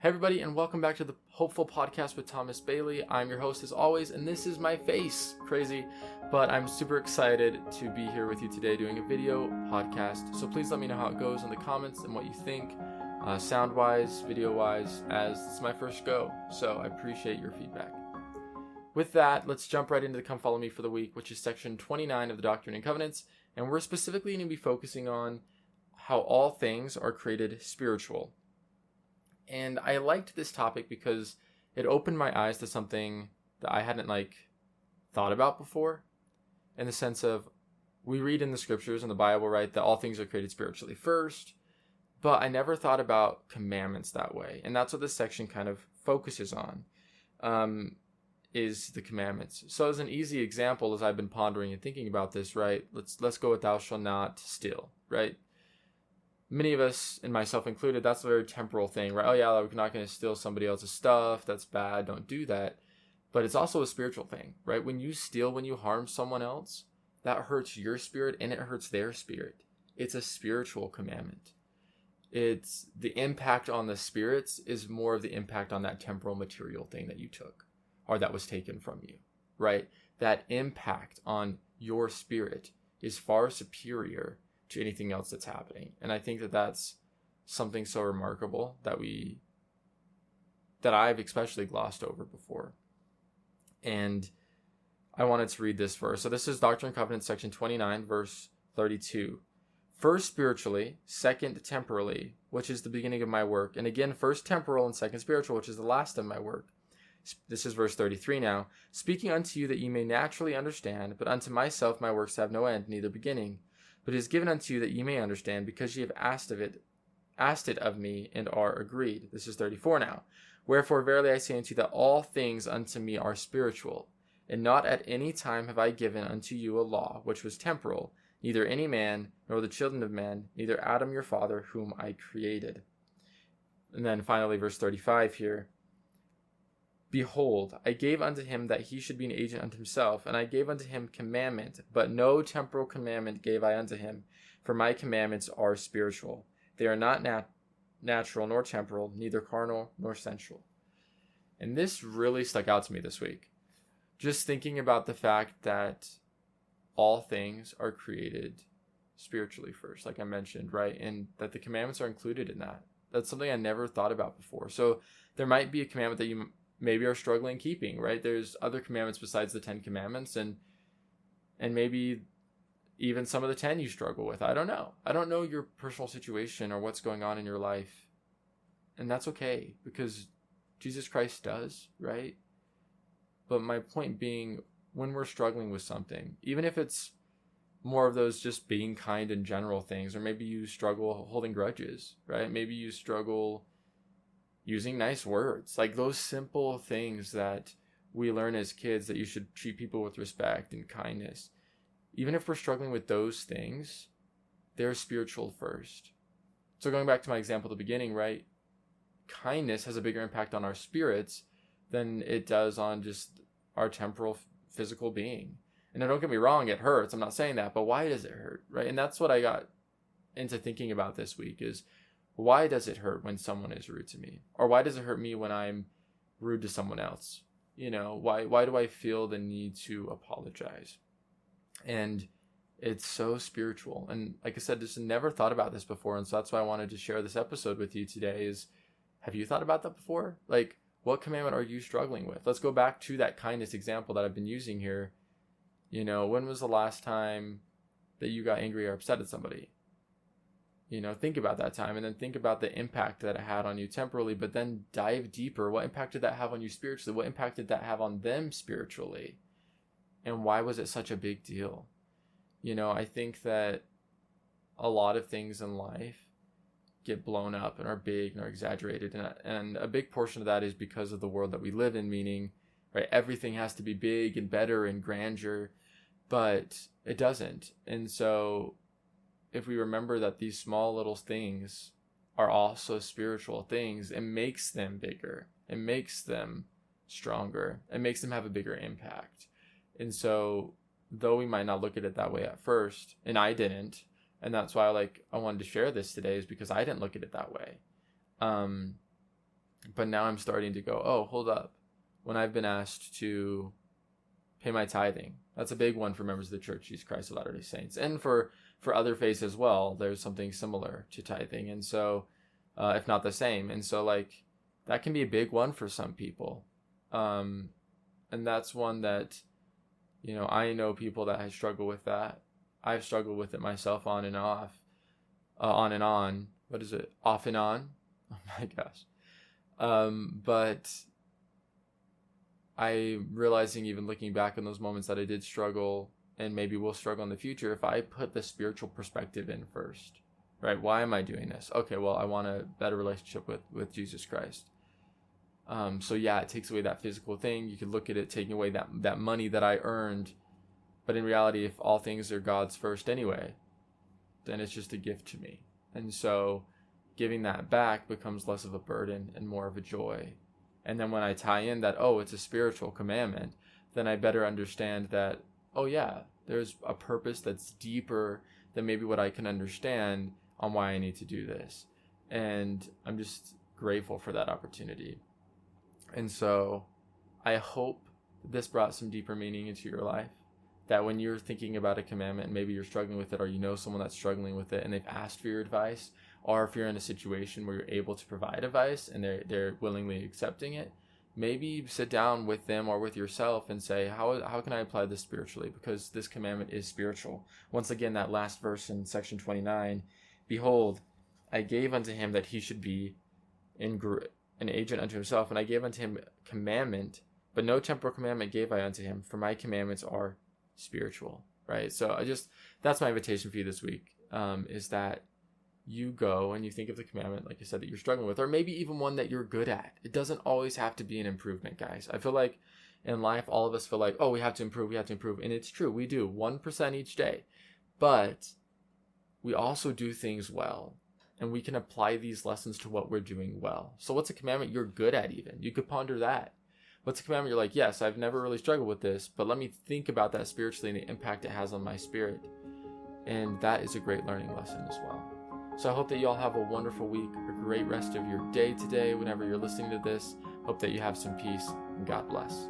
Hey everybody, and welcome back to the Hopeful Podcast with Thomas Bailey. I'm your host as always, and this is my face. Crazy, but I'm super excited to be here with you today doing a video podcast. So please let me know how it goes in the comments and what you think, sound-wise, video-wise, as it's my first go. So I appreciate your feedback. With that, let's jump right into the Come Follow Me for the week, which is section 29 of the Doctrine and Covenants, and we're specifically going to be focusing on how all things are created spiritual. And I liked this topic because it opened my eyes to something that I hadn't thought about before, in the sense of, we read in the scriptures in the Bible, right, that all things are created spiritually first, but I never thought about commandments that way. And that's what this section kind of focuses on, is the commandments. So as an easy example, as I've been pondering and thinking about this, right, let's go with thou shalt not steal, right? Many of us, and myself included, that's a very temporal thing, right? Oh yeah, we're not going to steal somebody else's stuff. That's bad. Don't do that. But it's also a spiritual thing, right? When you steal, when you harm someone else, that hurts your spirit and it hurts their spirit. It's a spiritual commandment. It's the impact on the spirits is more of the impact on that temporal material thing that you took or that was taken from you, right? That impact on your spirit is far superior to anything else that's happening. And I think that that's something so remarkable that I've especially glossed over before. And I wanted to read this verse. So this is Doctrine and Covenants, section 29, verse 32. First spiritually, second temporally, which is the beginning of my work. And again, first temporal and second spiritual, which is the last of my work. This is verse 33 now. Speaking unto you that ye may naturally understand, but unto myself my works have no end, neither beginning. But it is given unto you that ye may understand, because ye have asked it of me, and are agreed. This is 34 now. Wherefore verily I say unto you that all things unto me are spiritual, and not at any time have I given unto you a law which was temporal, neither any man, nor the children of men, neither Adam your father, whom I created. And then finally verse 35 here. Behold, I gave unto him that he should be an agent unto himself, and I gave unto him commandment, but no temporal commandment gave I unto him, for my commandments are spiritual. They are not natural nor temporal, neither carnal nor sensual. And this really stuck out to me this week. Just thinking about the fact that all things are created spiritually first, like I mentioned, right? And that the commandments are included in that. That's something I never thought about before. So there might be a commandment that you maybe are struggling keeping, right? There's other commandments besides the 10 commandments, and maybe even some of the 10 you struggle with. I don't know. I don't know your personal situation or what's going on in your life. And that's okay, because Jesus Christ does, right? But my point being, when we're struggling with something, even if it's more of those just being kind in general things, or maybe you struggle holding grudges, right? Maybe you struggle using nice words, like those simple things that we learn as kids, that you should treat people with respect and kindness. Even if we're struggling with those things, they're spiritual first. So going back to my example at the beginning, right? Kindness has a bigger impact on our spirits than it does on just our temporal physical being. And now don't get me wrong, it hurts. I'm not saying that, but why does it hurt, right? And that's what I got into thinking about this week is, why does it hurt when someone is rude to me? Or why does it hurt me when I'm rude to someone else? You know, why do I feel the need to apologize? And it's so spiritual. And like I said, just never thought about this before. And so that's why I wanted to share this episode with you today is, have you thought about that before? Like, what commandment are you struggling with? Let's go back to that kindness example that I've been using here. You know, when was the last time that you got angry or upset at somebody? You know, think about that time, and then think about the impact that it had on you temporally, but then dive deeper. What impact did that have on you spiritually? What impact did that have on them spiritually? And why was it such a big deal? You know, I think that a lot of things in life get blown up and are big and are exaggerated. And a big portion of that is because of the world that we live in, meaning, right, everything has to be big and better and grandeur, but it doesn't. And so if we remember that these small little things are also spiritual things, it makes them bigger. It makes them stronger. It makes them have a bigger impact. And so, though we might not look at it that way at first, and I didn't, and that's why I wanted to share this today, is because I didn't look at it that way. But now I'm starting to go, oh, hold up. When I've been asked to pay my tithing, that's a big one for members of the Church Jesus Christ of Latter-day Saints. And for other faiths as well, there's something similar to tithing. And so, if not the same. And so, like, that can be a big one for some people. And that's one that, I know people that have struggled with that. I've struggled with it myself on and off. On and on. What is it? Off and on? Oh my gosh. But I'm realizing, even looking back on those moments, that I did struggle, and maybe will struggle in the future, if I put the spiritual perspective in first, right? Why am I doing this? Okay, well, I want a better relationship with Jesus Christ. So yeah, it takes away that physical thing. You could look at it taking away that money that I earned, but in reality, if all things are God's first anyway, then it's just a gift to me. And so giving that back becomes less of a burden and more of a joy. And then when I tie in that, oh, it's a spiritual commandment, then I better understand that, oh yeah, there's a purpose that's deeper than maybe what I can understand on why I need to do this. And I'm just grateful for that opportunity. And so I hope this brought some deeper meaning into your life, that when you're thinking about a commandment and maybe you're struggling with it, or someone that's struggling with it and they've asked for your advice, or if you're in a situation where you're able to provide advice and they're willingly accepting it, maybe sit down with them or with yourself and say, how can I apply this spiritually? Because this commandment is spiritual. Once again, that last verse in section 29, behold, I gave unto him that he should be an agent unto himself, and I gave unto him commandment, but no temporal commandment gave I unto him, for my commandments are spiritual, right? So that's my invitation for you this week, is that you go and you think of the commandment, like I said, that you're struggling with, or maybe even one that you're good at. It doesn't always have to be an improvement, guys. I feel like in life, all of us feel like, oh, we have to improve. And it's true. We do 1% each day, but we also do things well, and we can apply these lessons to what we're doing well. So what's a commandment you're good at even? You could ponder that. What's a commandment you're like, yes, I've never really struggled with this, but let me think about that spiritually and the impact it has on my spirit. And that is a great learning lesson as well. So I hope that you all have a wonderful week, a great rest of your day today whenever you're listening to this. Hope that you have some peace, and God bless.